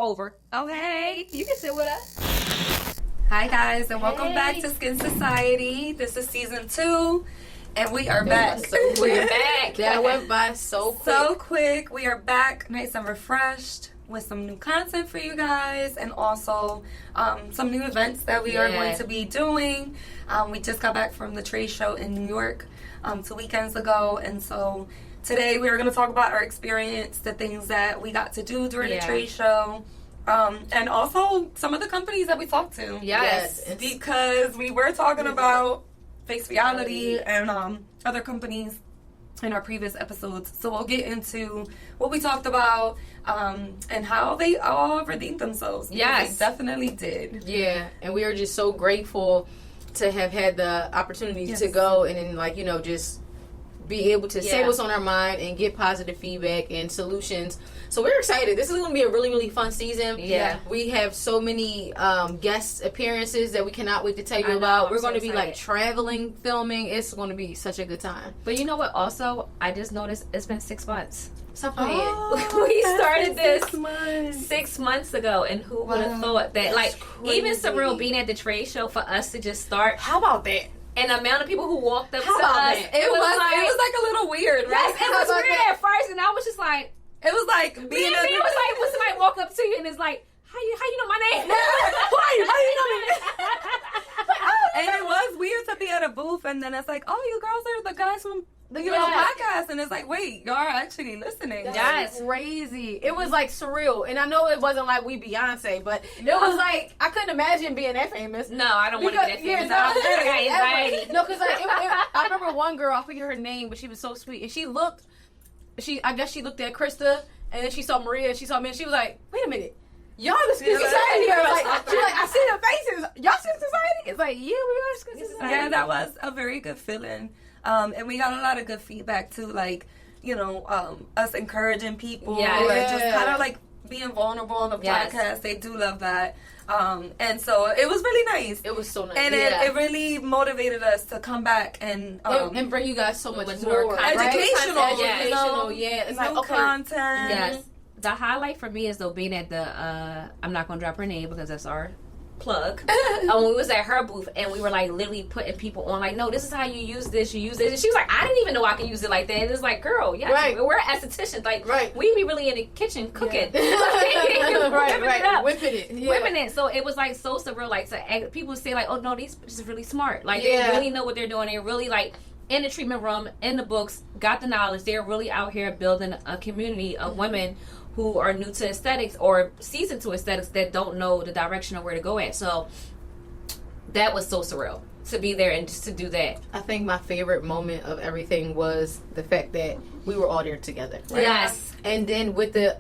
over. Okay, you can sit with us. Hi guys, and welcome back to Skin Society. This is season 2, and we are back. We're back. That went by so quick. We are back, nice and refreshed, with some new content for you guys, and also some new events that we are going to be doing. We just got back from the trade show in New York 2 weekends ago, and so today we are going to talk about our experience, the things that we got to do during the trade show, and also some of the companies that we talked to. Yes. Because we were talking about Face Reality and other companies in our previous episodes. So we'll get into what we talked about and how they all redeemed themselves. Yes. They definitely did. Yeah, and we are just so grateful to have had the opportunity to go and then, like, you know, just be able to say what's on our mind and get positive feedback and solutions. So we're excited. This is going to be a really, really fun season. Yeah. We have so many guest appearances that we cannot wait to tell you about. We're going to be like traveling, filming. It's going to be such a good time. But you know what? Also, I just noticed it's been 6 months. Stop playing. We started this 6 months ago, and who would have thought that? Like, even Surreal being at the trade show for us to just start. How about that? And the amount of people who walked up to us, it was like a little weird, right? Yes, it was weird at first, and I was just like, it was like it was like when somebody walk up to you and it's like, how you know my name? How you know me? And it was weird to be at a booth, and then it's like, oh, you girls are the guys from the podcast, and it's like, wait, y'all are actually listening. That's crazy. It was like surreal, and I know it wasn't like we Beyonce, but it was like I couldn't imagine being that famous. No, I don't want to be that famous. I got anxiety. No, because like I remember one girl, I forget her name, but she was so sweet, and I guess she looked at Krista, and then she saw Maria, and she saw me, and she was like, wait a minute. Y'all the Skin Society. She's like, I see the faces. Y'all Skin Society? It's like, yeah, we are Skin Society. Yeah, that was a very good feeling. And we got a lot of good feedback too, like, you know, us encouraging people, or just kind of like being vulnerable on the podcast. They do love that. And so it was really nice. It was so nice. And it really motivated us to come back and bring you guys so much more educational. Right? Educational, It's like content. Yes. The highlight for me is though being at the I'm not gonna drop her name because that's our plug. When we was at her booth and we were like literally putting people on, like, no, this is how you use this, and she was like, I didn't even know I could use it like that. And it's like, girl, we're estheticians, like, we be really in the kitchen cooking, whipping it. So it was like so surreal, like, to people say like, oh no, these bitches are really smart, like they really know what they're doing. They're really like in the treatment room, in the books, got the knowledge. They're really out here building a community of women who are new to aesthetics or seasoned to aesthetics that don't know the direction of where to go at. So that was so surreal to be there and just to do that. I think my favorite moment of everything was the fact that we were all there together. Right? Yes. And then with the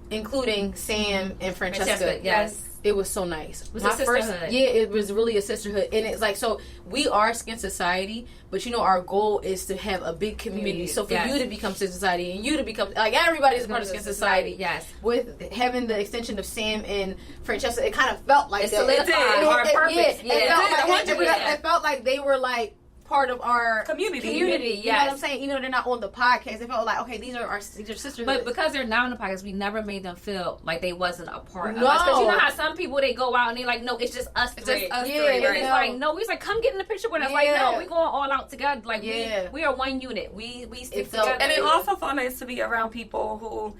including Sam and Francesca. Yes. It was so nice. It was a sisterhood. It was really a sisterhood. And it's like, so we are Skin Society, but you know, our goal is to have a big community. So for you to become Skin Society and you to become, like, everybody's part of Skin Society. Yes. With having the extension of Sam and Francesca, it kind of felt like it solidified our purpose. It felt like they were like part of our community. You know what I'm saying? Even though they're not on the podcast, they felt like, okay, these are sisters. But because they're not on the podcast, we never made them feel like they wasn't a part of us. Because you know how some people, they go out and they're like, no, it's just us three. And it's like, no, we was like, come get in the picture with us. Like, no, we going all out together. Like, we are one unit. We stick together. And it also felt nice to be around people who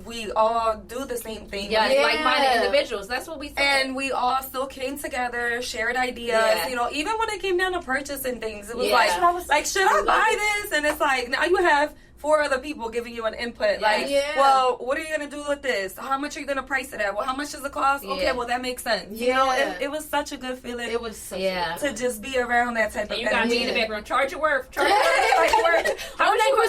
we all do the same thing. Like-minded individuals. That's what we said. And we all still came together, shared ideas. You know, even when it came down to purchasing things, it was like, should I buy this? And it's like, now you have 4 other people giving you an input. Well, what are you going to do with this? How much are you going to price it at? Well, how much does it cost? Okay, well, that makes sense. You know, it was such a good feeling. It was to just be around that type of thing. You got me in the background. Charge your worth. How much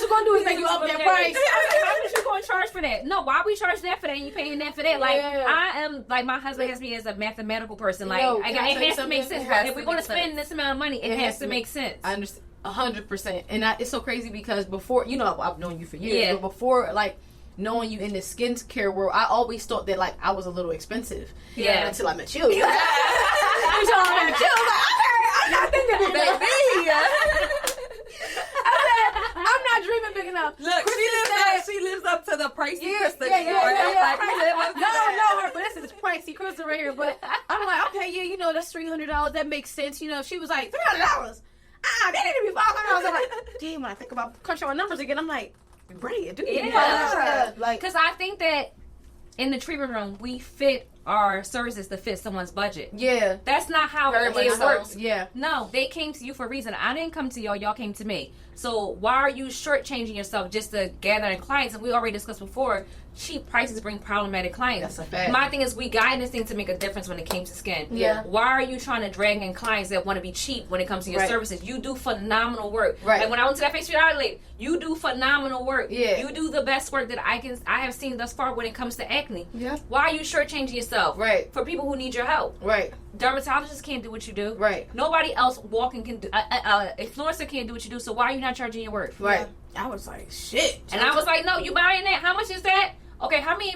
you going to do is make you up that price. How much you going to charge for that? No, why we charge that for that and you paying that for that? Like, I am, like, my husband has me as a mathematical person. Like, it has to make sense. If we're going to spend this amount of money, it has to make sense. I understand. 100%. And it's so crazy because before, you know, I've known you for years, but before, like, knowing you in the skincare world, I always thought that, like, I was a little expensive. Until I met you. Until I met you. I'm not thinking, baby. I'm not dreaming big enough. Look, she lives up to the price. No, but might see Crystal right here, but I'm like, okay, yeah, you know, that's $300. That makes sense. You know, she was like, $300. That need to be $500. I'm like, damn, when I think about crunching on numbers again, I'm like, right, dude. Yeah. Because I think that in the treatment room, we fit our services to fit someone's budget. Yeah. That's not how it works. Yeah. No, they came to you for a reason. I didn't come to y'all. Y'all came to me. So why are you shortchanging yourself just to gather in clients? And we already discussed before, cheap prices bring problematic clients. That's a fact. My thing is, we got this thing to make a difference when it came to skin. Yeah. Why are you trying to drag in clients that want to be cheap when it comes to your services? You do phenomenal work. Right. Like when I went to that face reality, you do phenomenal work. Yeah. You do the best work that I have seen thus far when it comes to acne. Yeah. Why are you shortchanging yourself? Right. For people who need your help. Right. Dermatologists can't do what you do. Right. Nobody else walking can do. Influencer can't do what you do. So why are you not charging your worth? Right. I was like, shit. And I was like, no, you buying that? How much is that? Okay, how many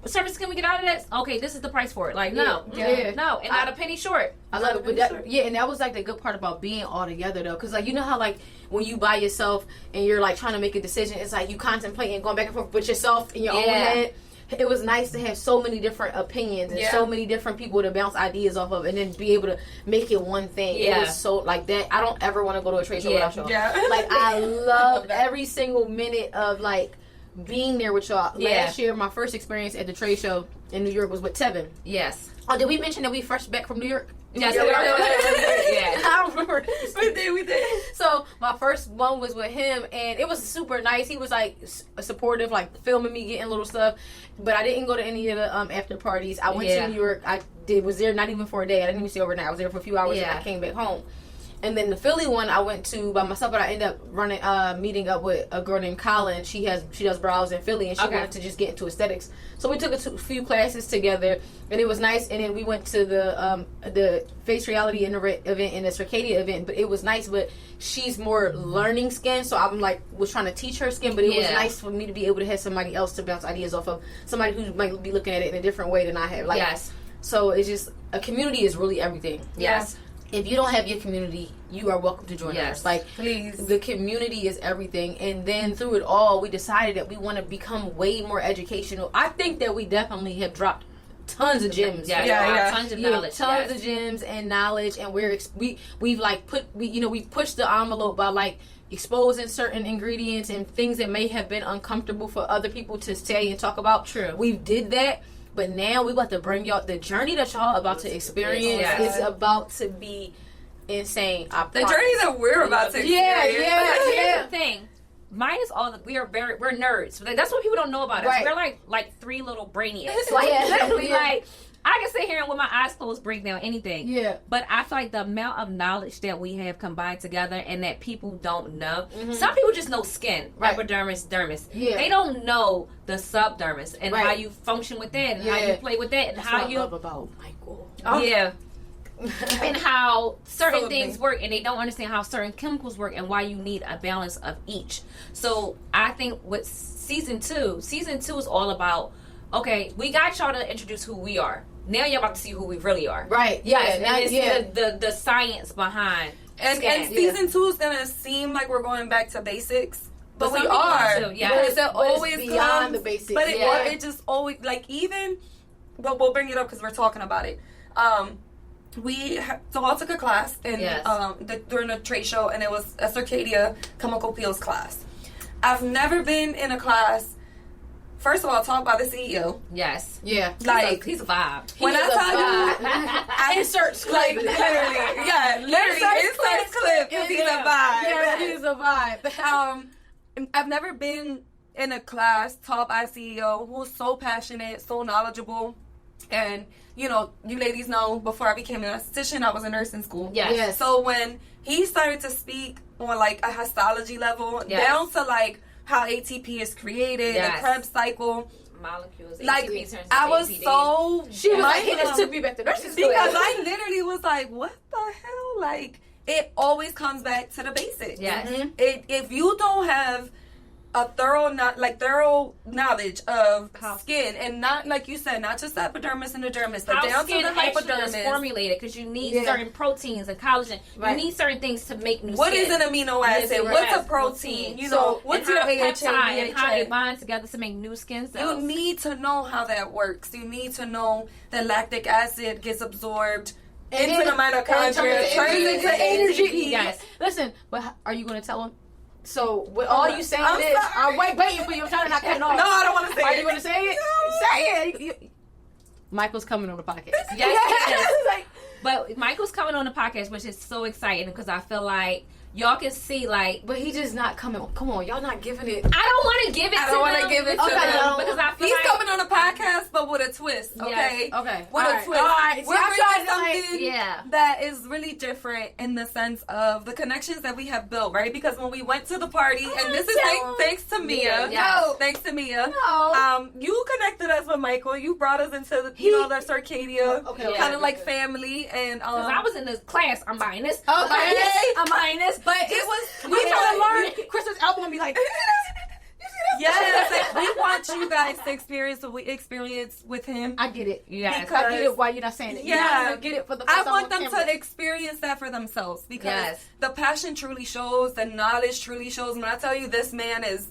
services can we get out of this? Okay, this is the price for it. Like, no. Yeah. No, and not a penny short. I love it. But that, yeah, and that was like the good part about being all together though. Because like, you know how like when you by yourself and you're like trying to make a decision, it's like you contemplating going back and forth with yourself in your own head. It was nice to have so many different opinions and so many different people to bounce ideas off of and then be able to make it one thing. It was so like that. I don't ever want to go to a trade show without y'all. Like I love every single minute of like being there with y'all. Last year, my first experience at the trade show in New York was with Tevin. Yes. Oh, did we mention that we fresh back from New York? Yes, yeah. I remember. We did. So my first one was with him, and it was super nice. He was like supportive, like filming me, getting little stuff. But I didn't go to any of the after parties. I went to New York. Was there not even for a day. I didn't even stay overnight. I was there for a few hours, and I came back home. And then the Philly one I went to by myself, but I ended up meeting up with a girl named Colin. She does brows in Philly, and she wanted to just get into aesthetics. So we took a few classes together, and it was nice. And then we went to the face reality event and the Circadia event, but it was nice. But she's more learning skin, so I'm like was trying to teach her skin, but it was nice for me to be able to have somebody else to bounce ideas off of, somebody who might be looking at it in a different way than I have. Like, so it's just a community is really everything. Yes. If you don't have your community, you are welcome to join us. Like, please. The community is everything. And then through it all, we decided that we want to become way more educational. I think that we definitely have dropped tons of gems. Tons of knowledge. Tons of gems and knowledge. And we've like we pushed the envelope by like exposing certain ingredients and things that may have been uncomfortable for other people to say and talk about. True. We did that. But now we about to bring y'all the journey that y'all about to experience is about to be insane. The journey that we're about to experience. Here's the thing. Minus all we're nerds. That's what people don't know about us. We're like three little brainiacs. Like I can sit here and with my eyes closed break down anything. Yeah. But I feel like the amount of knowledge that we have combined together and that people don't know. Some people just know skin, epidermis, dermis. Yeah. They don't know the subdermis and how you function with that and how you play with that and that's how what you I love about Michael. And how certain things work, and they don't understand how certain chemicals work and why you need a balance of each. So I think with season two is all about, okay, we got y'all to introduce who we are. Now you're about to see who we really are. Right. The science behind and season 2 is gonna seem like we're going back to basics. But we are. Because it always beyond the basics. But it just always, like, even, but we'll bring it up because we're talking about it. We all took a class during the trade show, and it was a Circadia chemical peels class. I've never been in a class. First of all, talk about the CEO. Yes. Yeah. Like, he's a vibe. When I tell you, I insert clip. Like, literally, insert clip because he's a vibe. Yeah, he's a vibe. I've never been in a class taught by a CEO who's so passionate, so knowledgeable. And, you know, you ladies know, before I became an esthetician, I was a nurse in school. Yes. So when he started to speak on, like, a histology level, down to, like, how ATP is created, the Krebs cycle. Molecules, like, ATP turns I was APD. so... She was like, he just took me back to nursing school. Because I literally was like, what the hell? Like, it always comes back to the basics. Yes. If you don't have a thorough knowledge of skin, and not like you said, not just the epidermis and the dermis, but down to the hypodermis. Is formulated because you need certain proteins and collagen. You need certain things to make new. What is an amino acid? What's a protein? You know, what's your AHA and how they bind together to make new skin cells. You need to know how that works. You need to know that lactic acid gets absorbed into the mitochondria, turns into ATP. Yes. Listen, but are you going to tell them? So, with all you saying I'm waiting for you. I'm trying to not cut off. No, I don't want to say it. Are you going to say it? No. Say it. Michael's coming on the podcast. Yes. But Michael's coming on the podcast, which is so exciting because I feel like y'all can see, like... But he just not coming. Come on, y'all not giving it. I don't want to give it to him. I don't want to give it to him. Because I feel he's coming on the podcast, but with a twist, okay? Yes. Okay. With a twist. All right. We're bringing something like, that is really different in the sense of the connections that we have built, right? Because when we went to the party, and this is thanks to Mia. Yes. Thanks to Mia. No. You connected us with Michael. You brought us into the, the Circadia, kind of like family. And because I was in this class, I'm buying this. I'm buying this. But it was... We trying to learn. Kristen's album and be like, yes, we want you guys to experience what we experienced with him. I get it. Yes. I get it. Why you're not saying it? Yeah, get it for the. I want them to experience that for themselves because the passion truly shows, the knowledge truly shows. When I tell you, this man is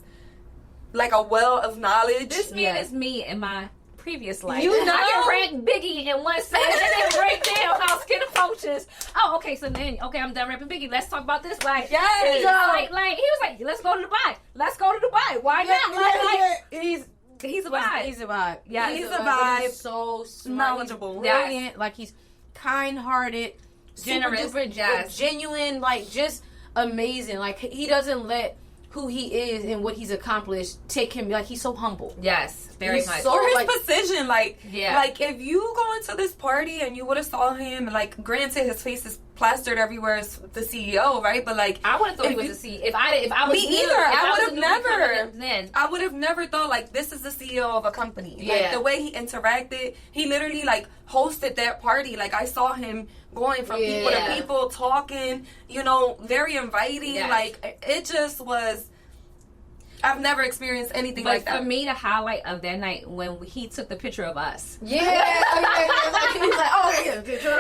like a well of knowledge. This man is me in my previous life. You know, I can rank Biggie in one sentence and then break down how skin functions. Oh, okay. So then, I'm done rapping Biggie. Let's talk about this. Like, like he was like, let's go to Dubai. Let's go to Dubai. Why not? He's a vibe. He's a vibe. Yeah, he's a vibe. He's so smart. Knowledgeable, brilliant. Like he's kind-hearted, generous, genuine. Like just amazing. Like he doesn't let who he is and what he's accomplished take him, like he's so humble. Yes, very much. So, or his precision, like if you go into this party and you would have saw him, like granted his face is plastered everywhere as the CEO, right? But like I would have thought he was the CEO. If I was me either, I would have never thought like this is the CEO of a company. Yeah. Like the way he interacted, he literally like hosted that party. Like I saw him going from people to people, talking, very inviting. Yes. Like it just was. I've never experienced anything like that. For me, the highlight of that night when he took the picture of us. Yeah. Like, he was like, oh yeah, picture.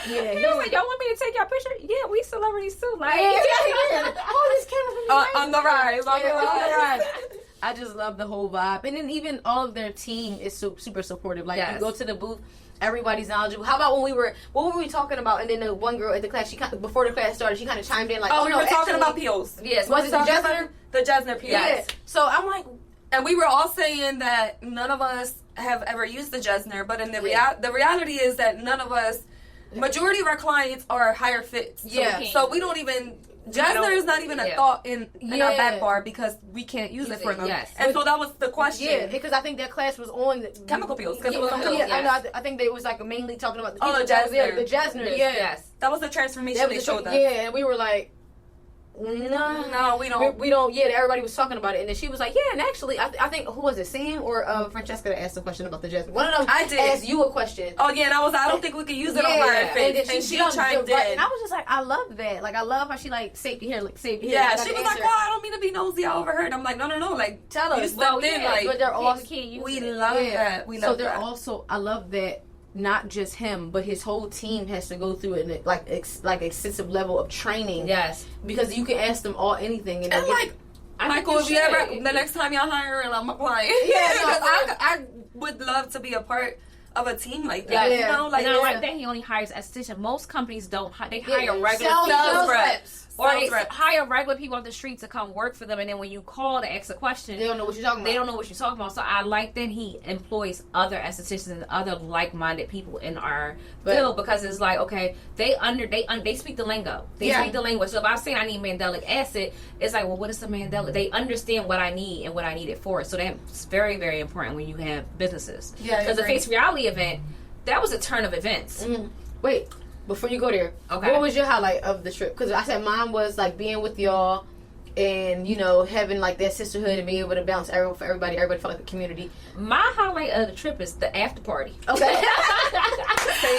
Yeah, he was like, y'all want me to take your picture? Yeah, we celebrities too. Like, oh, this camera from on the rise. I just love the whole vibe, and then even all of their team is super supportive. Like you go to the booth, everybody's knowledgeable. How about what were we talking about? And then the one girl at the class, before the class started, she kind of chimed in like, we were talking about peels. Yes, was it the Jesner? The Jesner peels. Yeah. So I'm like, and we were all saying that none of us have ever used the Jesner, but in the reality is that none of us. Majority of our clients are higher fits. So we don't even... Jesner is not even a thought in our back bar because we can't use it for them. Yes. And so that was the question. Yeah, because I think that class was on... chemical peels. I think they was like mainly talking about... the Jesner. The Jesner, yes. That was the transformation they showed us. Yeah, and we were like... No, we don't. We don't. Yeah, everybody was talking about it, and then she was like, "Yeah." And actually, I think who was it, Sam or Francesca, that asked a question about the Jesner. One of them asked you a question. Oh yeah, and I was like, I don't think we can use it on our face. And she chimed in, and I was just like, I love that. Like, I love how she like safety here. Yeah, she was like, "Well, I don't mean to be nosy. I overheard." I'm like, "No. Like, tell us." You stepped in, like, but they're also we love that. We love that. So they're also. I love that. Not just him, but his whole team has to go through an extensive level of training. Yes, because you can ask them all anything, and like Michael, if you ever the next time y'all hire, and I'm applying. I would love to be a part of a team like that. Like that. He only hires estheticians. Most companies don't. They hire regular sales reps. Or they hire regular people on the street to come work for them, and then when you call to ask a question, they don't know what you're talking about. They don't know what you're talking about. So I like that he employs other estheticians and other like-minded people in our field because it's like, okay, they speak the lingo. They speak the language. So if I'm saying I need mandelic acid, it's like, well, what is the mandelic? They understand what I need and what I need it for. So that's very, very important when you have businesses. Yeah, because the Face Reality event, that was a turn of events. Mm-hmm. Wait. Before you go there, what was your highlight of the trip? Because I said mine was like being with y'all and having like that sisterhood and being able to bounce for everybody felt like a community. My highlight of the trip is the after party. Okay.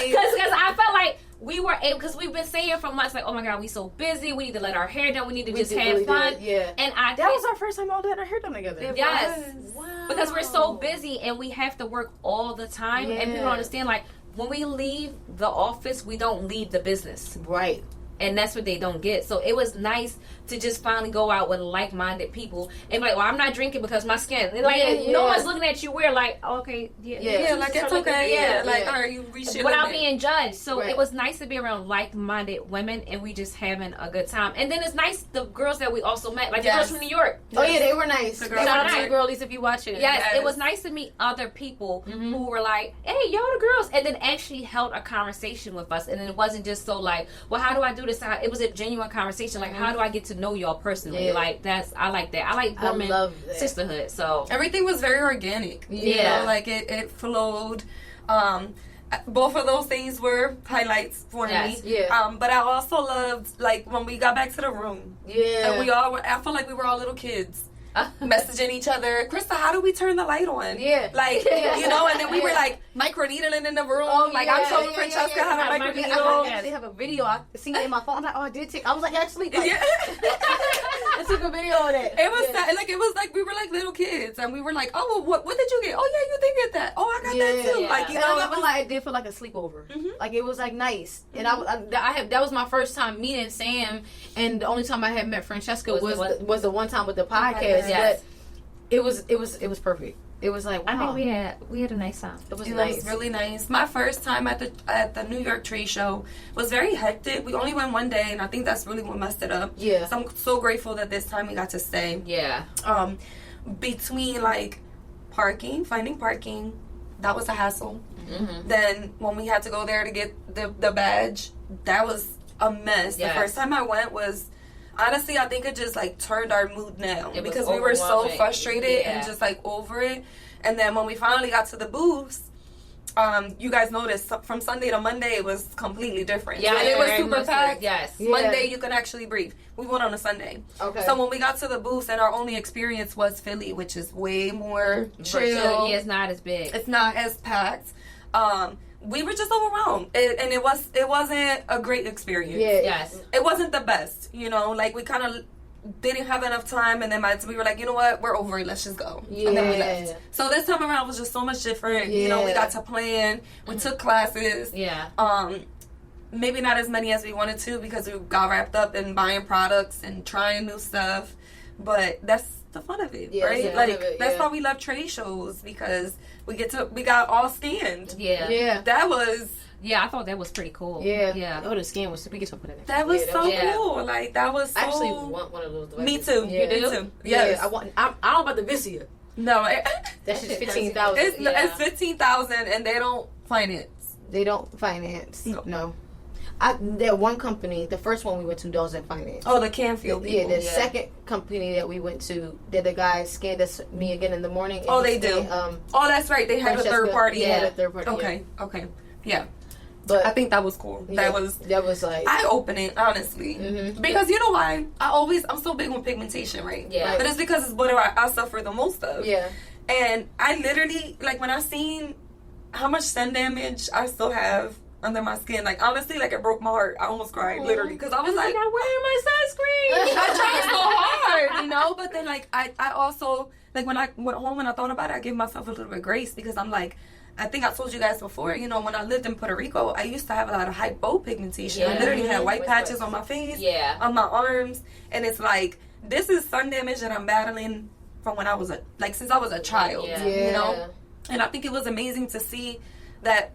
Because I felt like we were able, because we've been saying for months, like, oh my God, we so busy, we need to let our hair down, we need to just have really fun. Yeah. And that was our first time all letting our hair down together. Yes. Wow. Because we're so busy and we have to work all the time. And people don't understand, like, when we leave the office, we don't leave the business. Right. And that's what they don't get. So it was nice to just finally go out with like-minded people and be like, well, I'm not drinking because my skin. Like, no one's looking at you weird, like, okay, like, it's okay. Like, all right, you reach your without limit. being judged. So it was nice to be around like-minded women, and we just having a good time. And then it's nice, the girls that we also met, like the girls from New York. Oh, yeah, they were nice. The Shout out to the girlies if you watching it. Yes, it was nice to meet other people who were like, hey, y'all the girls, and then actually held a conversation with us. And then it wasn't just so like, well, how do I do this? It was a genuine conversation. Like, how do I get to know y'all personally? Like, I like that. I like women sisterhood. So everything was very organic. You know, like it flowed. Both of those things were highlights for me. Yeah. But I also loved, like, when we got back to the room. Yeah. And I felt like we were all little kids. Messaging each other, Krista, how do we turn the light on? Yeah. Like, and then we were like microneedling in the room. I'm showing Francesca how to microneedle. They have a video I seen it in my phone. I'm like, oh, I did take. I was like, actually, Yeah. I took a video of that. It was like we were like little kids, and we were like, oh, well, what did you get? Oh, yeah, you did get that. Oh, I got that too. Yeah. Like, it did feel like a sleepover. Like, it was like nice, and that was my first time meeting Sam, and the only time I had met Francesca was the one time with the podcast. Yes. But it was perfect. It was like, wow. I think we had a nice time. It was really nice. My first time at the New York trade show was very hectic. We only went one day, and I think that's really what messed it up. Yeah. So I'm so grateful that this time we got to stay. Yeah. Between like finding parking, that was a hassle. Then when we had to go there to get the badge, that was a mess. Yes. The first time I went was, honestly, I think it just like turned our mood down because we were so overwhelming. frustrated and just like over it. And then when we finally got to the booths, you guys noticed from Sunday to Monday it was completely different. Yeah, it was super packed. Yes. Monday you can actually breathe. We went on a Sunday. Okay. So when we got to the booths, and our only experience was Philly, which is way more chill. It's not as big. It's not as packed. We were just overwhelmed, and it wasn't a great experience. Yeah. Yes. It wasn't the best, like we kind of didn't have enough time, and then we were like, you know what, we're over it, let's just go. And then we left. So this time around was just so much different. We got to plan, we took classes. Yeah. Maybe not as many as we wanted to because we got wrapped up in buying products and trying new stuff, but that's the fun of it, right? That's why we love trade shows, because we got all scanned. Yeah. That was. Yeah, I thought that was pretty cool. Yeah. Oh, the scan was. We get something in That was so cool. Like, that was so. I actually want one of those devices. Me too. Yeah. You do too. Yes. I don't know about the Visia. No. That's just $15,000. It's $15,000, and they don't finance. They don't finance. No. That one company, the first one we went to, doesn't finance. Oh, the Canfield people. Yeah, the second company that we went to, that the guy scanned me again in the morning. Oh, they do. That's right. They had a third party. Yeah, a third party. Okay. Yeah. But I think that was cool. That was like eye-opening, honestly. Because you know why? I'm so big on pigmentation, right? Yeah. But it's because it's what I suffer the most of. Yeah. And I literally, like, when I seen how much sun damage I still have under my skin, like, honestly, like, it broke my heart. I almost cried, literally, because I was like, I'm wearing my sunscreen. I tried so hard, but then, like, I also, like, when I went home and I thought about it, I gave myself a little bit of grace, because I'm like, I think I told you guys before, when I lived in Puerto Rico, I used to have a lot of hypopigmentation. I literally had white patches on my face, on my arms, and it's like, this is sun damage that I'm battling from when I was since I was a child, And I think it was amazing to see that,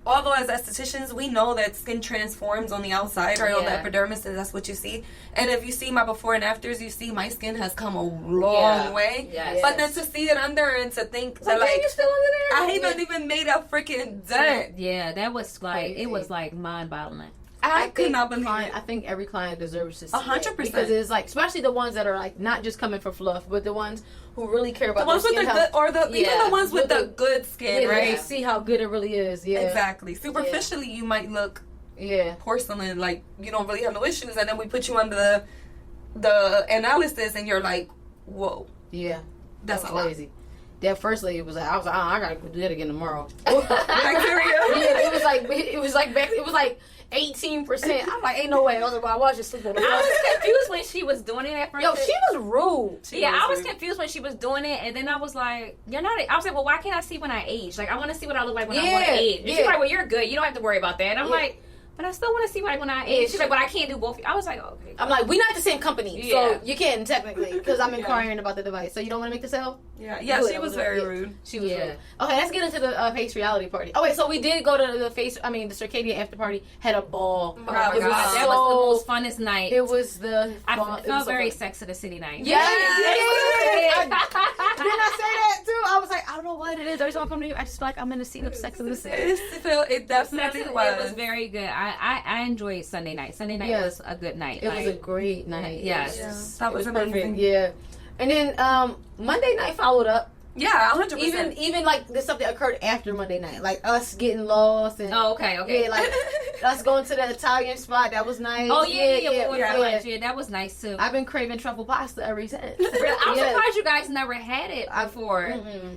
although as estheticians, we know that skin transforms on the outside, right? On the epidermis, and that's what you see. And if you see my before and afters, you see my skin has come a long way. Yes. But then to see it under and to think that, like, you still under there? I haven't even made a freaking dent. Yeah, that was like, it was like mind-boggling. I could not believe it. I think every client deserves to see 100%. because it's like, especially the ones that are like not just coming for fluff, but the ones who really care about The ones their with skin the health. good, or even the ones with the good skin, right? See how good it really is. Yeah, Exactly. Superficially, you might look porcelain, like you don't really have no issues, and then we put you under the analysis and you're like, whoa. Yeah. That's crazy. That first lady was like, I was like, I gotta do that again tomorrow. Bacteria. Yeah, it was like 18%. I'm like, ain't no way. I was like, well, I was just sleeping on the I was confused when she was doing it at first. Yo, she was rude. I was confused when she was doing it, and then I was like, you're not. I was like, well, why can't I see when I age? Like, I want to see what I look like when I want to age. And she's like, well, you're good. You don't have to worry about that. And I'm like, but I still want to see when I age. She's like, but I can't do both. I was like, okay. I'm like, we're not the same company, so you can technically, because I'm inquiring about the device. So you don't want to make the sale? Yeah, she was very rude. She was rude. Okay, let's get into the face reality party. Oh wait, so we did go to the circadian after party. Had a ball. Oh my God. That was the most funnest night. It was the. I felt very Sex of the City night. Yeah. Didn't I say that too? I was like, I don't know what it is. Every time I come to you, I just feel like I'm in the scene of Sex of the City. It definitely was. It was very good. I enjoyed Sunday night. Sunday night was a good night. It was a great night. Yes. That was amazing. Perfect. Yeah. And then Monday night followed up. Yeah, 100%. Even like the stuff that occurred after Monday night, like us getting lost and okay. Yeah, like us going to the Italian spot. That was nice. Oh yeah, that was nice too. I've been craving truffle pasta ever since. I'm surprised you guys never had it before.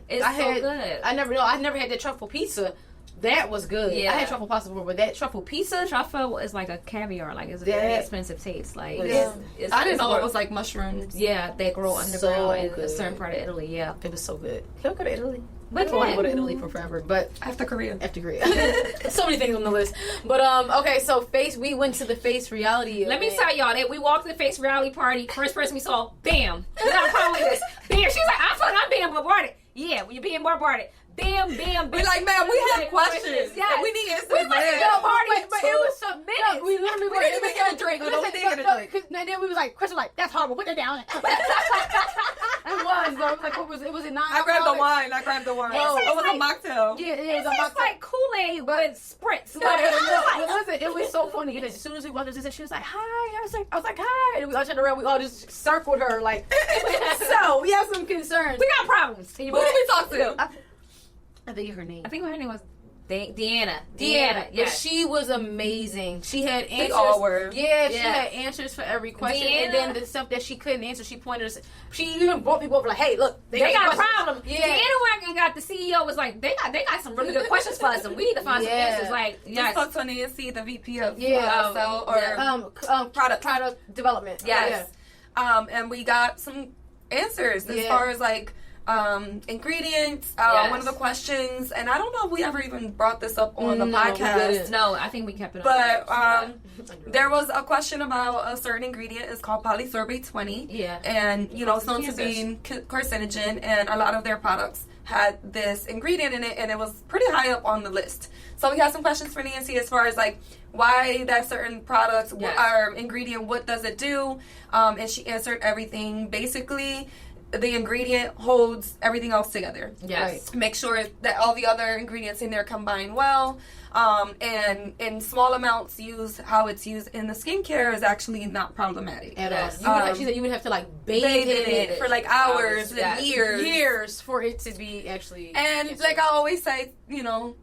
It's so good. I never had that truffle pizza. That was good. Yeah. I had truffle pasta before, but that truffle pizza. Truffle is like a caviar, like it's a very expensive taste. Like I didn't know it was like mushrooms. Yeah, they grow underground in a certain part of Italy. Yeah, it was so good. Can I go to Italy? But I want to go to Italy for forever, but after Korea. So many things on the list. But okay, so we went to the face reality. Let me tell y'all that we walked to the face reality party. First person we saw, bam. We got a problem with this. Bam. She's like, I'm being bombarded. Yeah, when you're being bombarded. Bam. We're like, man, we have questions. Yeah, we need answers. We went to the party, but it was some minutes. No, we literally we didn't even get a drink. And then we was like, Chris was like, that's horrible. Put that down. It was. Though. Like, what was it? I grabbed the wine. No, it was a mocktail. Yeah, it was a mocktail. Like Kool-Aid, but spritz. Listen, it was so funny. As soon as we walked into, she was like, hi. I was like, hi. And we all turned around. We all just circled her. Like, so we have some concerns. We got problems. Who did we talk to? I think her name. I think her name was Deanna. Yes. She was amazing. She had answers. They all were. Yeah, she had answers for every question. Deanna. And then the stuff that she couldn't answer, she pointed us. She even brought people over like, hey, look, they got a problem. Yeah. Deanna went and got the CEO was like, they got some really good questions for us, and we need to find some answers. Like, just talk to Nancy, the VP of product development. Yes. Yeah. And we got some answers as far as like ingredients. One of the questions, and I don't know if we ever even brought this up on the podcast. No, I think we kept it. But there was a question about a certain ingredient. It's called polysorbate 20. Yeah, and it's known to be carcinogen, and a lot of their products had this ingredient in it, and it was pretty high up on the list. So we had some questions for Nancy as far as like why that certain product or ingredient, what does it do? And she answered everything. Basically, the ingredient holds everything else together. Yes. Right. Make sure that all the other ingredients in there combine well. And in small amounts, how it's used in the skincare is actually not problematic at all. She said you would have to like bathe in it for like hours and years for it to be actually. And like I always say,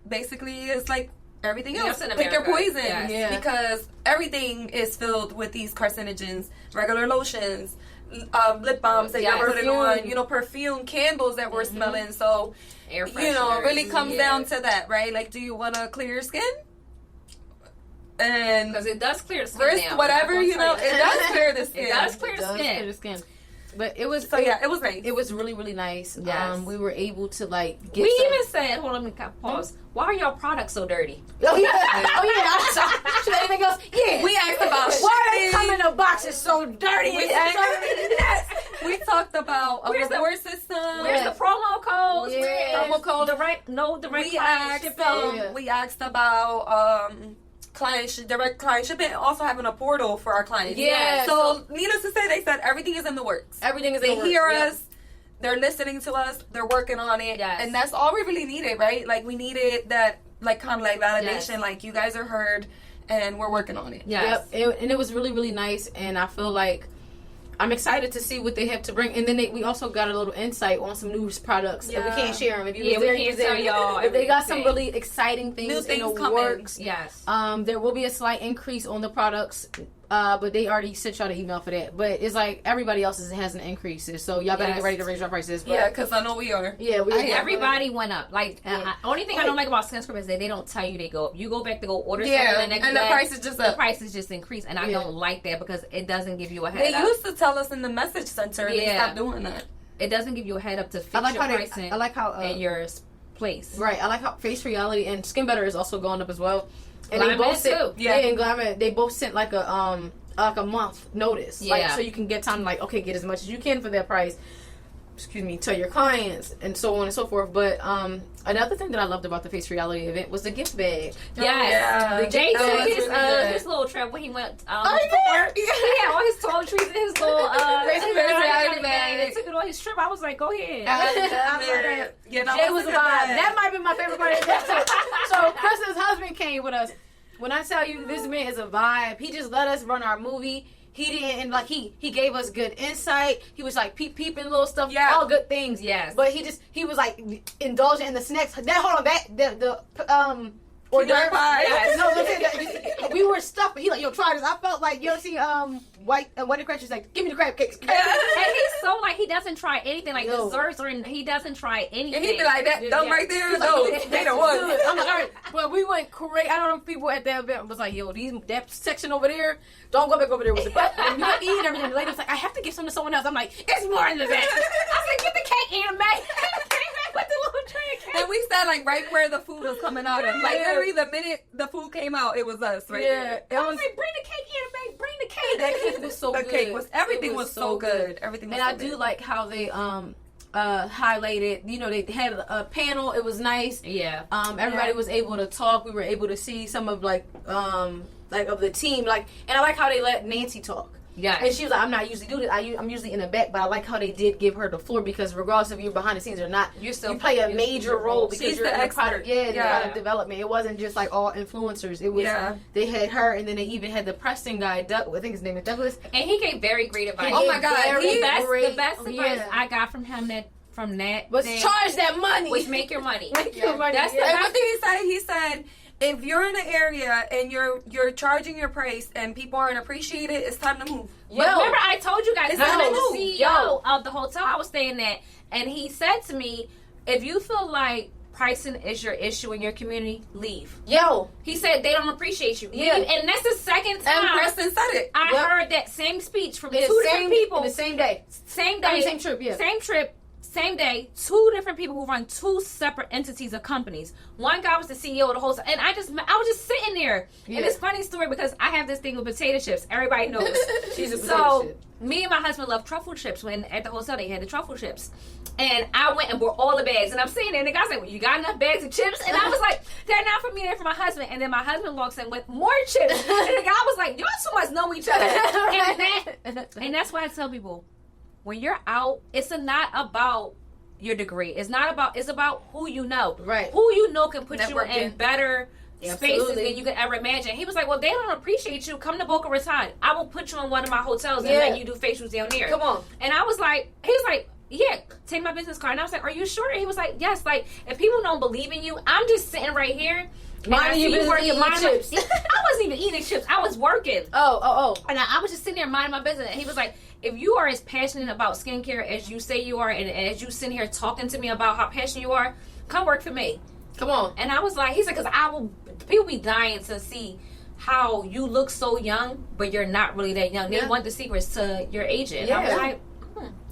basically it's like everything else. Pick your poison, because everything is filled with these carcinogens. Regular lotions, lip balms that you're putting on, perfume, candles that we're smelling. So, air fresheners, really comes down to that, right? Like, do you want to clear your skin? And because it does clear the skin down. Whatever, it does clear the skin. It does clear the skin. But it was it was nice. It was really, really nice. Yes. We were able to like get. Even said, hold on, let me pause. Why are y'all products so dirty? Oh yeah. Should anything else? Yeah. We asked about why they come in a box is so dirty. We talked about a reward system. Where's the promo codes? Promo code. Direct shipping. We asked about direct client shipping, also having a portal for our clients. Yeah. So needless to say, they said everything is in the works. They hear us. They're listening to us. They're working on it. Yes. And that's all we really needed, right? Like we needed that, like kind of like validation. Yes. Like you guys are heard, and we're working on it. Yes. Yep. And it was really, really nice. And I feel like I'm excited to see what they have to bring. And then we also got a little insight on some new products. Yeah. We can't share them. If you we can't tell y'all. If they got some really exciting things new things in the works. Yes. There will be a slight increase on the products but they already sent y'all the email for that. But it's like everybody else's hasn't increased, so y'all better get ready to raise your prices. But because I know we are. Yeah, everybody went up. Like, only thing I don't like about SkinScript is that they don't tell you they go up. You go back to go order something, and the price is just up. The prices just increase, and I don't like that because it doesn't give you a head up. They used to tell us in the message center, and they stopped doing that. It doesn't give you a head up to fix your pricing. I like how at your place. Right. I like how Face Reality and Skin Better is also going up as well. And Glam they both sent, and Glam, they both sent like a month notice, like, so you can get time to like get as much as you can for that price. Excuse me, to your clients and so on and so forth. But another thing that I loved about the Face Reality event was the gift bag. Yes, Jay took his little trip when he went. He had all his toiletries in his little Face Reality bag. They took it on his trip. I was like, go ahead. Jay was alive. That might be my favorite part of that. So Kristen's husband came with us. When I tell you this man is a vibe, he just let us run our movie. He didn't, and like he gave us good insight. He was like peeping little stuff, all good things. Yes. But he was like indulging in the snacks. The hors d'oeuvre. Yes. No, we were stuffed. He like, yo, try this. I felt like, you see, White Crunch is like, give me the crab cakes. And he's so like, he doesn't try anything like desserts, or he doesn't try anything. And he'd be like, that dumb right there, no, they the one. I'm like, all right, but we went crazy. I don't know if people at that event was like, yo, that section over there, don't go back over there with it. But you got to eat everything. The lady was like, I have to give some to someone else. I'm like, it's more than that. I said, get the cake, Anna Mae. With the little tray of cake. And we sat like right where the food was coming out of. Like literally the minute the food came out, it was us right there. I was like, bring the cake, Anna Mae, bring the cake. That cake was so good. The cake was, everything was so good. Everything was and so I do good. like how they highlighted, they had a panel. It was nice. Yeah. Everybody was able to talk. We were able to see some of of the team, and I like how they let Nancy talk. Yeah. And she was like, I'm not usually doing this. I'm usually in the back, but I like how they did give her the floor, because regardless if you're behind the scenes or not, you play a major role because you're in the product. The product development. It wasn't just like all influencers. It was they had her, and then they even had the Preston guy, I think his name is Douglas, and he gave very great advice. Oh my God, the best advice I got from him was charge that money. Was make your money. Make your money. That's the one thing he said. He said, if you're in an area and you're charging your price and people aren't appreciating it, it's time to move. But remember, I told you guys, I met the CEO of the hotel I was staying at, and he said to me, if you feel like pricing is your issue in your community, leave. He said they don't appreciate you. Leave. And that's the second time. And Preston said it. I heard that same speech from two different people. In the same day. Same day. Same trip, yeah. Same trip. Same day, two different people who run two separate entities of companies. One guy was the CEO of the whole, and I was just sitting there. And it's a funny story because I have this thing with potato chips. Everybody knows. She's a potato chip. Me and my husband love truffle chips. When at the hotel they had the truffle chips, and I went and bought all the bags. And I'm sitting there, and the guy's like, "Well, you got enough bags of chips?" And I was like, "They're not for me, they're for my husband." And then my husband walks in with more chips, and the guy was like, "Y'all so much know each other." And that's why I tell people, when you're out, it's not about your degree. It's about who you know. Right. Who you know can put you in better spaces than you could ever imagine. He was like, well, they don't appreciate you. Come to Boca Raton. I will put you in one of my hotels and let you do facials down there. Come on. And I was like, he was like, yeah, take my business card. And I was like, are you sure? And he was like, yes. Like, if people don't believe in you, I'm just sitting right here. Minding your business, eating chips. I wasn't even eating chips. I was working. Oh. And I was just sitting there minding my business. And he was like, if you are as passionate about skincare as you say you are, and as you sitting here talking to me about how passionate you are, come work for me. Come on. And I was like, he said, because people be dying to see how you look so young, but you're not really that young. They want the secrets to your agent. Yeah. I was like,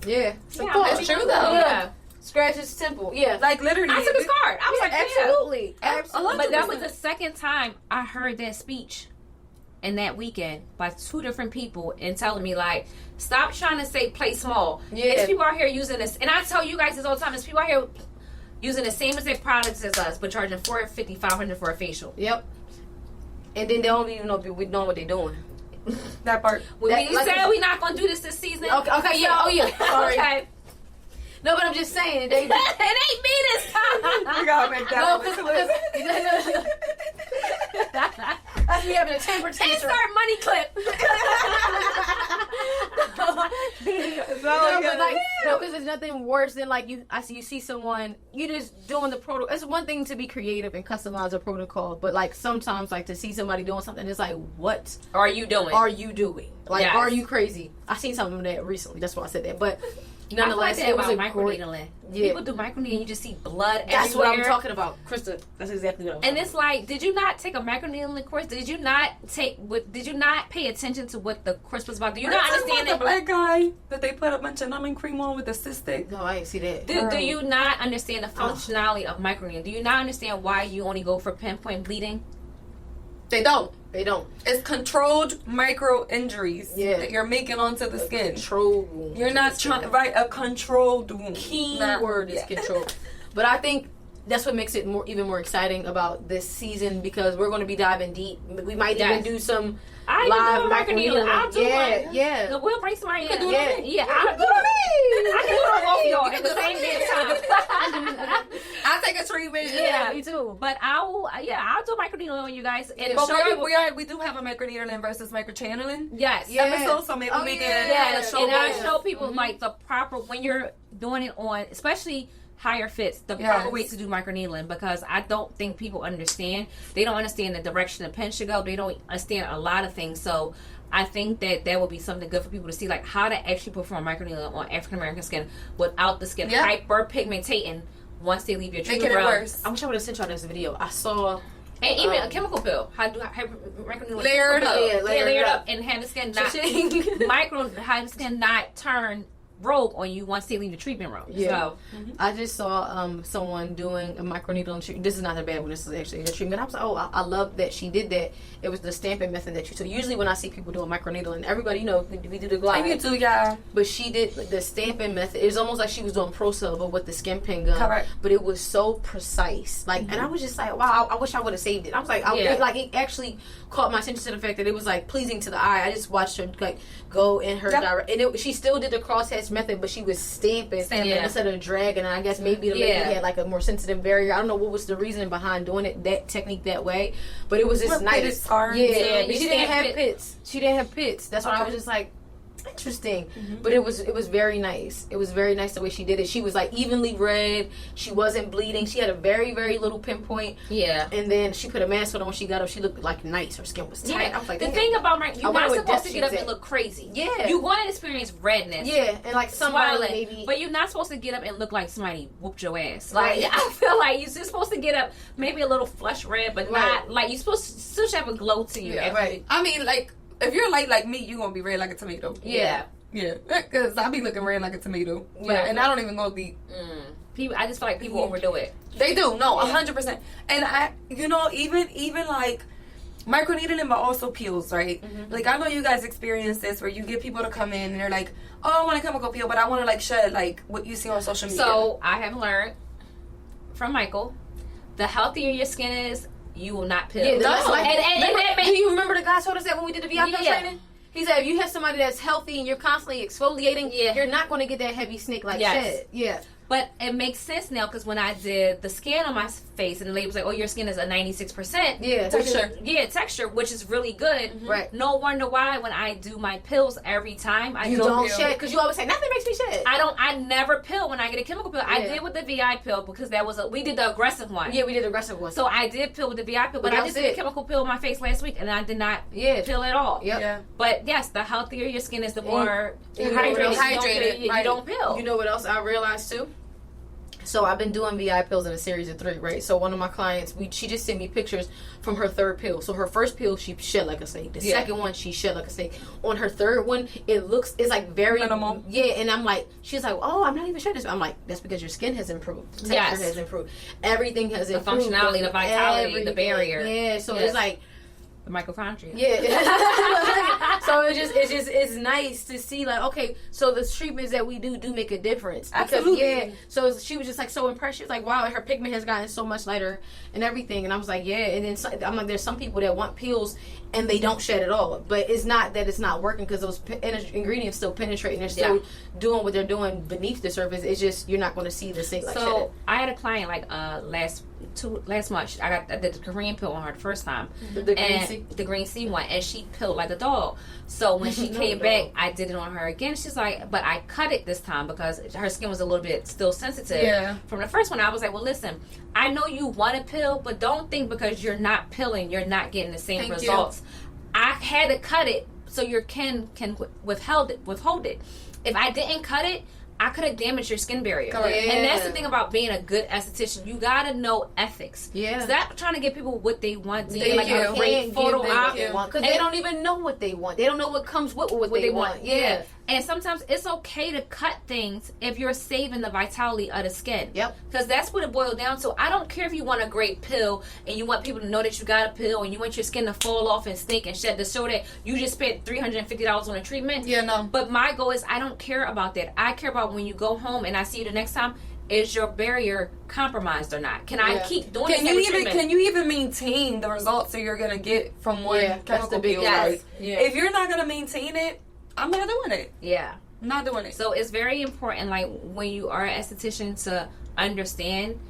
That's true though. Yeah. Scratch his temple. Yeah. Like literally. I took his card. I was like, absolutely. But that was the second time I heard that speech in that weekend by two different people and telling me, like, stop trying to say play small. There's people out here using this, and I tell you guys this all the time, there's people out here using the same exact products as us, but charging $450, $500 for a facial. Yep. And then they don't even know what they're doing. That part. We said we're not going to do this season. Okay, yeah. Oh, yeah. Sorry. Okay. No, but I'm just saying. It ain't me this time. You gotta make that That's me having a temper tantrum. Insert money clip. because there's nothing worse than like you see someone, you just doing the protocol. It's one thing to be creative and customize a protocol, but like sometimes like to see somebody doing something, it's like, what are you doing? Like, yes. Are you crazy? I seen something of that recently. That's why I said that. But nonetheless, it was a microneedling. Yeah. People do microneedling, you just see blood That's everywhere. what I'm talking about, Krista. That's exactly what I'm talking about. And it's like, did you not take a microneedling course? Did you not pay attention to what the course was about? Do you not understand the black guy that they put a bunch of numbing cream on with the cystic? No, I didn't see that. Do you not understand the functionality of microneedling? Do you not understand why you only go for pinpoint bleeding? They don't. It's controlled micro injuries that you're making onto the skin. Controlled wound. You're not trying to write a controlled wound. Key word is controlled. But I think that's what makes it even more exciting about this season, because we're going to be diving deep. We might even do some live microneedling. I'll do one. Yeah. We'll bring somebody in. I'll do it. I can do it both of y'all at the same damn time. I'll take a treatment. Yeah, me too. But I'll do microneedling on you guys. And we do have a microneedling versus microchanneling. Yes. Episode, so maybe we can and I show people like the proper, when you're doing it on, especially higher fits, the proper way to do microneedling, because I don't think people understand. They don't understand the direction the pen should go. They don't understand a lot of things. So I think that would be something good for people to see, like how to actually perform microneedling on African American skin without the skin hyperpigmentating once they leave your treatment room. Worse. I wish I would have sent y'all this video. I saw. And even a chemical peel. How do microneedling layered up? Yeah, layered up and have the skin not have the skin not turn rogue on you once they leave the treatment room. Yeah. So I just saw someone doing a microneedling treatment. This is not a bad one. This is actually a treatment. I was like, I love that she did that. It was the stamping method that you took. Usually when I see people doing microneedling, everybody, we do the glide. I do, yeah. But she did the stamping method. It was almost like she was doing Pro-Cell, but with the skin pen gun. Correct. But it was so precise. Like, and I was just like, wow, I wish I would have saved it. I was like, it actually caught my attention to the fact that it was like pleasing to the eye. I just watched her like go in her direct, and she still did the crosshatch method, but she was stamping instead of dragging. And I guess maybe the lady had like a more sensitive barrier. I don't know what was the reasoning behind doing it that technique that way, but it was just nice. She didn't have pits. She didn't have pits. That's why I was just like, interesting. But it was very nice. It was very nice the way she did it. She was like evenly red. She wasn't bleeding. She had a very, very little pinpoint. Yeah. And then she put a mask on when she got up. She looked like nice. Her skin was tight. I was like, the thing about you're not supposed to get up and look crazy. Yeah. You want to experience redness. Yeah. And like somebody maybe. But you're not supposed to get up and look like somebody whooped your ass. Like I feel like you're just supposed to get up maybe a little flush red, but not like you're supposed to still have a glow to you. Yeah, right. I mean, like if you're light like me, you're gonna be red like a tomato. Yeah. Yeah, because I be looking red like a tomato. Yeah, and I don't even go deep. People, I just feel like people overdo it. They do, 100%. And I, even like microneedling, but also peels, right? Like I know you guys experience this where you get people to come in and they're like, "Oh, I want a chemical peel, but I want to like shed like what you see on social media." So I have learned from Michael, the healthier your skin is, you will not peel. Yeah, do you remember the guy told us that when we did the VIP training? He said, if you have somebody that's healthy and you're constantly exfoliating, you're not going to get that heavy snake like shed. Yeah. But it makes sense now because when I did the scan on my face and the lady was like, "Oh, your skin is a 96% texture." Texture, which is really good. Right. No wonder why when I do my pills every time I don't shed, because you always say nothing makes me shed. I never pill when I get a chemical pill. I did with the VI pill because we did the aggressive one. Yeah, we did the aggressive one. So I did pill with the VI pill, but I just did a chemical pill on my face last week and I did not pill at all. Yep. Yeah. But yes, the healthier your skin is, the more hydrated. You don't pill. You know what else I realized too? So I've been doing VI pills in a series of 3, right? So one of my clients, she just sent me pictures from her third pill. So her first pill, she shed like a snake. The second one, she shed like a snake. On her third one, it's like very minimal. Yeah, and I'm like, she's like, "Oh, I'm not even shedding this." I'm like, that's because your skin has improved. The texture has improved. Everything has improved. The functionality, the vitality, the barrier. Yeah, so it's like the mitochondria. Yeah. So it's nice to see like, okay, so the treatments that we do make a difference. Absolutely. So she was just like so impressed. She was like, wow, her pigment has gotten so much lighter and everything. And I was like, yeah. And then I'm like, there's some people that want peels and they don't shed at all. But it's not that it's not working because those ingredients still penetrating. They're still doing what they're doing beneath the surface. It's just you're not going to see the same. Like, so I had a client like last month. I did the Korean pill on her the first time, the green C one, and she pilled like a dog. So when she came back, I did it on her again. She's like, but I cut it this time because her skin was a little bit still sensitive. Yeah. From the first one, I was like, well, listen, I know you want to pill, but don't think because you're not pilling, you're not getting the same results. I had to cut it so your skin can withhold it. If I didn't cut it, I could have damaged your skin barrier. Yeah. And that's the thing about being a good esthetician. You gotta know ethics. Yeah. Stop trying to give people what they want. Like a great photo op. Because they don't even know what they want. They don't know what comes with what they want. Yeah. And sometimes it's okay to cut things if you're saving the vitality of the skin. Yep. Because that's what it boils down to. I don't care if you want a great pill and you want people to know that you got a pill and you want your skin to fall off and stink and shed to show that you just spent $350 on a treatment. Yeah, no. But my goal is I don't care about that. I care about when you go home and I see you the next time, is your barrier compromised or not? Can I keep doing treatment? Can you even maintain the results that you're going to get from one chemical peel? If you're not going to maintain it, I'm not doing it. Yeah. I'm not doing it. So it's very important, like, when you are an esthetician, to understand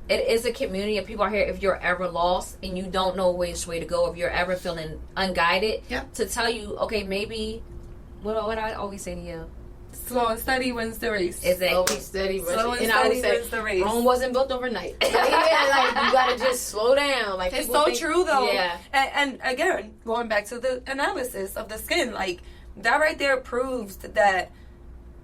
it is a community of people out here. If you're ever lost and you don't know which way to go, if you're ever feeling unguided, to tell you, okay, maybe, what I always say to you, slow and steady wins the race. Exactly. Slow and steady wins the race. Rome wasn't built overnight. Like you gotta just slow down. Like it's so true though. Yeah. And again, going back to the analysis of the skin, like that right there proves that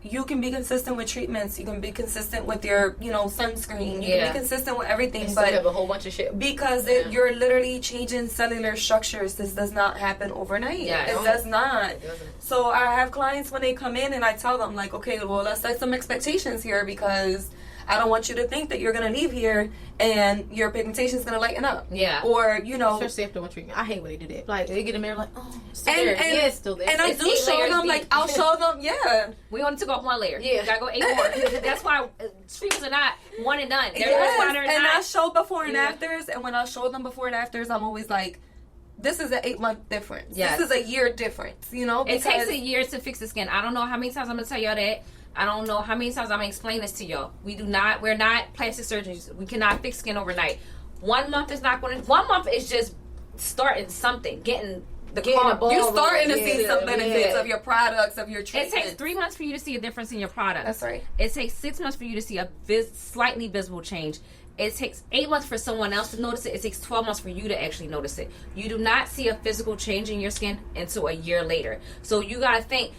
you can be consistent with treatments. You can be consistent with your, sunscreen. You can be consistent with everything. But you have a whole bunch of shit. Because you're literally changing cellular structures. This does not happen overnight. Yeah, it does not. So I have clients when they come in and I tell them, like, okay, well, let's set some expectations here because I don't want you to think that you're going to leave here and your pigmentation is going to lighten up. Yeah. Or, Especially after one treatment. I hate when they do that. Like, they get in there like, oh, it's still there. Yeah, it's still there. And I do show them, like, I'll show them, We only took off one layer. Yeah. You got to go 8 more. That's why treatments are not one and done. I show before and afters, and when I show them before and afters, I'm always like, this is an 8-month difference. Yes. This is a year difference, because it takes a year to fix the skin. I don't know how many times I'm going to tell y'all that. I don't know how many times I'm going to explain this to y'all. We're not plastic surgeons. We cannot fix skin overnight. 1 month is not going to, 1 month is just starting something, getting the car. You're starting to see some benefits of your products, of your treatments. It takes 3 months for you to see a difference in your product. That's right. It takes 6 months for you to see a slightly visible change. It takes 8 months for someone else to notice it. It takes 12 months for you to actually notice it. You do not see a physical change in your skin until a year later. So you got to think.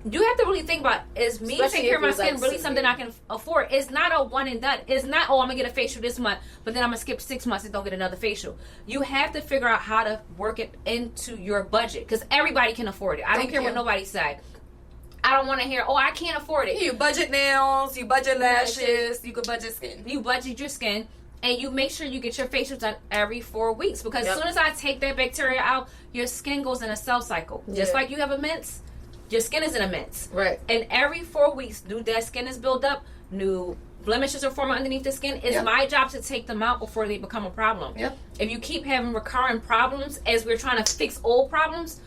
You have to really think about, is me taking care of my skin really something I can afford? It's not a one and done. It's not, I'm going to get a facial this month, but then I'm going to skip 6 months and don't get another facial. You have to figure out how to work it into your budget because everybody can afford it. I don't care what nobody said. I don't want to hear, I can't afford it. You budget nails, you budget lashes, you can budget skin. You budget your skin. And you make sure you get your facials done every 4 weeks because as soon as I take that bacteria out, your skin goes in a cell cycle. Just like you have a mince, your skin is in a mince. Right. And every 4 weeks, new dead skin is built up, new blemishes are forming underneath the skin. It's my job to take them out before they become a problem. Yep. If you keep having recurring problems as we're trying to fix old problems,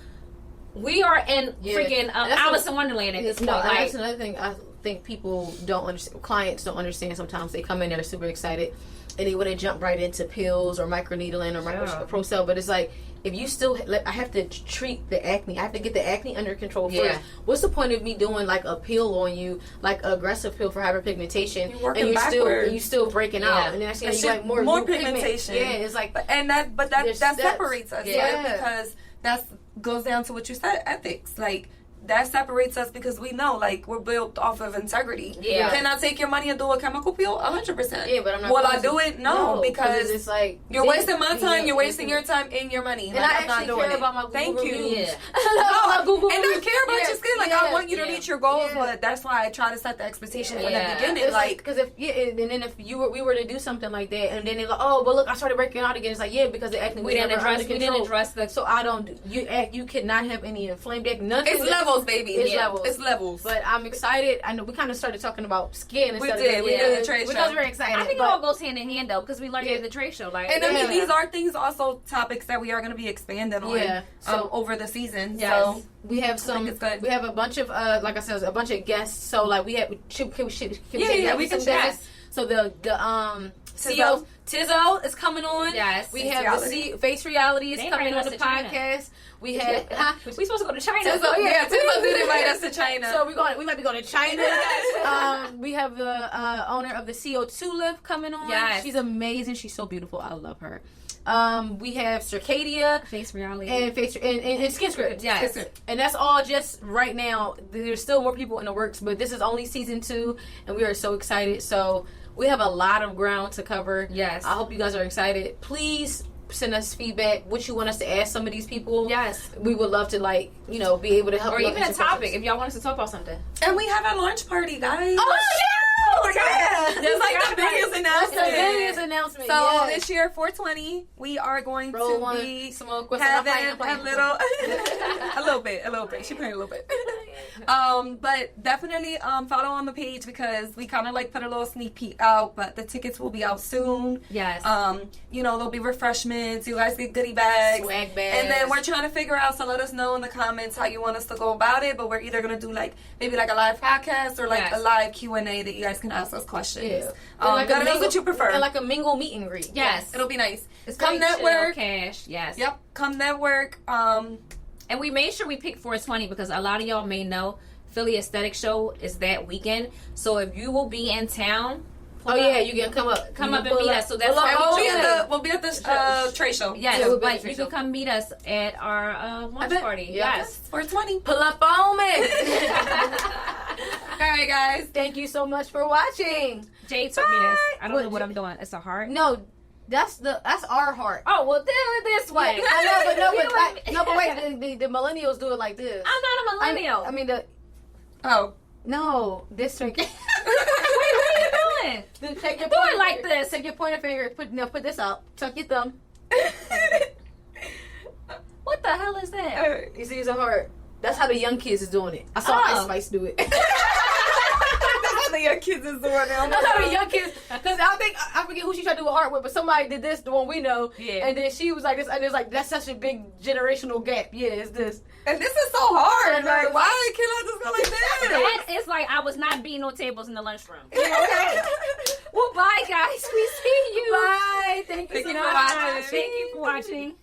we are in freaking Alice in Wonderland at this point. That's another thing I think people don't understand. Clients don't understand sometimes. They come in, they're super excited, and they want to jump right into pills or microneedling or micro-procel, but it's like, if you still, I have to treat the acne. I have to get the acne under control first. What's the point of me doing like a pill on you, like an aggressive pill for hyperpigmentation, and you're still breaking out, and then actually you like more pigmentation. It's like, that separates us, right? Because that goes down to what you said, ethics, like. That separates us because we know, like, we're built off of integrity. Yeah. Can I take your money and do a chemical peel? 100%. Yeah, but I'm not. Will I do it? No, because it's like you're wasting my time. You're wasting your time and your money. And I actually care about my Google reviews. And I care about your skin. Like, I want you to reach your goals, but that's why I try to set the expectation from the beginning. Like, because if we were to do something like that, and then they're like, but look, I started breaking out again. It's like, because the acne we didn't address the. So I don't. You cannot have any inflamed acne. Nothing. It's levels, baby. It's levels. But I'm excited. I know we kind of started talking about skin. We did the trade show. Which I was very excited. I think it all goes hand in hand though, because we learned it in the trade show. Like, and I mean, these are things, also topics that we are going to be expanding on over the season. Yes. So we have we have a bunch of like I said, a bunch of guests. So like we can we say we can chat. So the CEOs Tizzo is coming on. Yes. We have Face Reality is coming on the podcast. We have. We supposed to go to China. Tizzo, Tizzo did invite us to China. So we might be going to China. We have the owner of the CO2 lift coming on. Yes. She's amazing. She's so beautiful. I love her. We have Circadia, Face Reality, and Skin Script. Yes. And that's all just right now. There's still more people in the works, but this is only season 2, and we are so excited. So we have a lot of ground to cover. Yes. I hope you guys are excited. Please send us feedback. What you want us to ask some of these people. Yes. We would love to, be able to help. Or even a topic if y'all want us to talk about something. And we have our launch party, guys. Oh, yeah! Oh my God! It's like the biggest announcement. That's the biggest announcement. So this year, 420, we are going to be smoke with having a little bit. She playing a little bit. But definitely follow on the page because we kind of put a little sneak peek out. But the tickets will be out soon. Yes. There'll be refreshments. You guys get goodie bags, swag bags, and then we're trying to figure out. So let us know in the comments how you want us to go about it. But we're either gonna do maybe a live podcast or a live Q&A that you guys can ask us questions. Yeah. Let us know what you prefer. And a mingle meet and greet. Yes. It'll be nice. It's come network. Cash. Yes. Yep. Come network. And we made sure we picked 420 because a lot of y'all may know Philly Aesthetic Show is that weekend. So if you will be in town, you can come up and meet us. So that's we'll be at the trade show. Yes, but you can come meet us at our launch party. Yes, 420. Pull up on me. All right, guys. Thank you so much for watching. Jade told me this. I don't know what I'm doing. It's a heart. No. That's our heart. Oh well, do it this way. I know, but wait. The millennials do it like this. I'm not a millennial. I mean no, this trick. Wait, what are you doing? Then take your do it like this. Take your pointer finger. Put this out. Tuck your thumb. What the hell is that? You see, it's a heart. That's how the young kids is doing it. I saw Ice Spice do it. The young kids is doing it. That's how the young kids. Because I forget who she tried to do a heart with, but somebody did this, the one we know. Yeah. And then she was like this, and it's like that's such a big generational gap. Yeah, it's this. And this is so hard. Why can I just go like that? It's like I was not beating no tables in the lunchroom. Okay. Well, bye guys. We see you. Bye. Thank you so much. Thank you for watching.